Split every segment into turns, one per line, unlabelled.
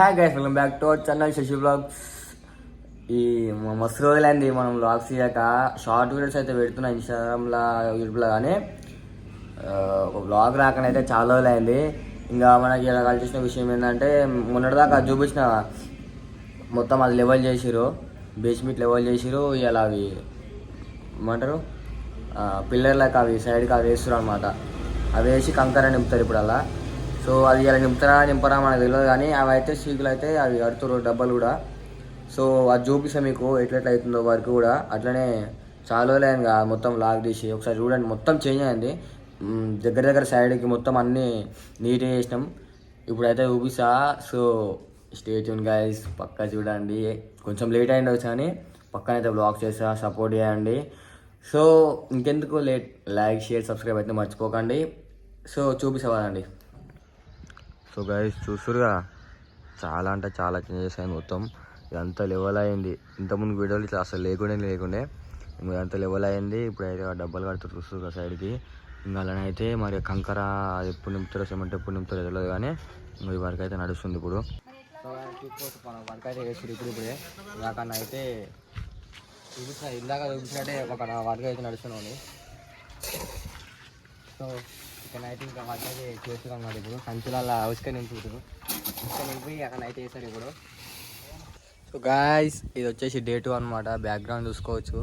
Hi guys, welcome back to our channel Shashi blogs. ఈ మస్తు రోజులైంది మనం బ్లాగ్స్ చేయక. షార్ట్ వీడియోస్ అయితే పెడుతున్నా ఇన్స్టాగ్రామ్లో, యూట్యూబ్లో. కానీ ఒక బ్లాగ్ రాకనైతే చాలా రోజులైంది. ఇంకా మనకి ఇలా కలిసిన విషయం ఏంటంటే, మొన్నటిదాకా అది చూపించిన మొత్తం అది లెవెల్ చేసిరు, బేస్మెంట్ లెవెల్ చేసిరు. ఇలా అవి ఏమంటారు, పిల్లర్లకు అవి సైడ్కి అవి వేస్తారు అనమాట. అవి వేసి కంకర నింపుతారు ఇప్పుడు అలా. సో అది ఇలా నింపరా మనకు తెలియదు, కానీ అవి అయితే సీకులు అయితే అవి కడుతురు డబ్బాలు కూడా. సో అది చూపిస్తాను మీకు ఎట్లా అవుతుందో వర్క్ కూడా. అట్లనే చాలా రోజులైంది కదా మొత్తం లాగ్ తీసి. ఒకసారి చూడండి, మొత్తం చేంజ్ అయింది. దగ్గర సైడ్కి మొత్తం అన్నీ నీట్గా చేసినాం. ఇప్పుడైతే చూపిస్తా. సో స్టే ట్యూన్ గైస్, పక్కా చూడండి. కొంచెం లేట్ అయింది కానీ పక్కనైతే బ్లాగ్ చేస్తా, సపోర్ట్ చేయండి. సో ఇంకెందుకు లేట్, లైక్ షేర్ సబ్స్క్రైబ్ అయితే మర్చిపోకండి. సో చూపిస్తావాలండి. సో గైస్ చూస్తురుగా, చాలా అంటే చాలా చేంజెస్ అయింది మొత్తం. ఇదంతా లెవెల్ అయింది. ఇంతకుముందు వీడియోలు ఇట్లా అసలు లేకుండే ఇదంతా లెవెల్ అయింది. ఇప్పుడైతే డబ్బాలు కడుతూ చూస్తురు సైడ్కి. ఇంకా అలానైతే మరి కంకర ఎప్పుడు నింపుతారో, సిమెంట్ ఎప్పుడు నింపుతారో తెలియదు, కానీ ఈ వర్క్ అయితే నడుస్తుంది ఇప్పుడు. సో వర్క్ అయితే వేస్తుంది ఇప్పుడే. నాకన్నా అయితే ఇందాక చూపించినట్టే ఒక వర్క్ అయితే నడుస్తున్నాను. సో ఇక్కడ అయితే ఇంకా వర్క్ అయితే చేస్తున్నాం అన్నమాట. ఇప్పుడు సంచులలో ఉసుక నింపుతారు, నింపి అక్కడ అయితే వేస్తారు ఇప్పుడు. సో గాయ్స్, ఇది వచ్చేసి డే 2 అనమాట. బ్యాక్గ్రౌండ్ చూసుకోవచ్చు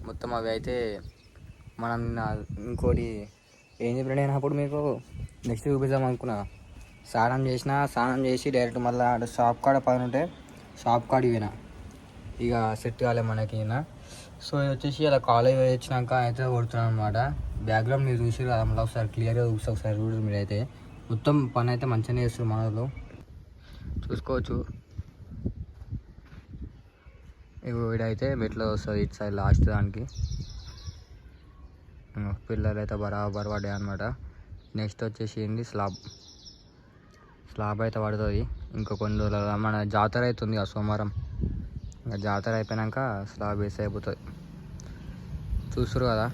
మొత్తం. అవి అయితే మనం ఇంకోటి ఏం చెప్పిన నేను అప్పుడు మీకు నెక్స్ట్ చూపిద్దాం అనుకున్నా. స్నానం చేసి డైరెక్ట్ మళ్ళీ షాప్ కాడ పని ఉంటే షాప్ కాడికి పోయినా. ఇక సెట్ కాలే మనకి. సో ఇది వచ్చేసి అలా కాలేజ్ వచ్చినాక అయితే కొడుతున్నాను అనమాట. బ్యాక్గ్రౌండ్ మీరు చూసి కదా, మళ్ళీ ఒకసారి క్లియర్గా చూస్తే ఒకసారి చూడరు మీరు. అయితే మొత్తం పని అయితే మంచిగానే చేస్తారు మన వాళ్ళు, చూసుకోవచ్చు. ఇప్పుడు వీడైతే మెట్లో వస్తుంది ఇటు సైడ్ లాస్ట్ దానికి. పిల్లలు అయితే బరాబర్ పడ్డాయి అనమాట. నెక్స్ట్ వచ్చేసి ఏంటి, స్లాబ్ అయితే పడుతుంది ఇంకా కొన్ని రోజులు. మన జాతర అవుతుంది కదా సోమవారం, ఇంకా జాతర అయిపోయాక స్లాబ్ వేసి అయిపోతుంది. చూస్తారు కదా.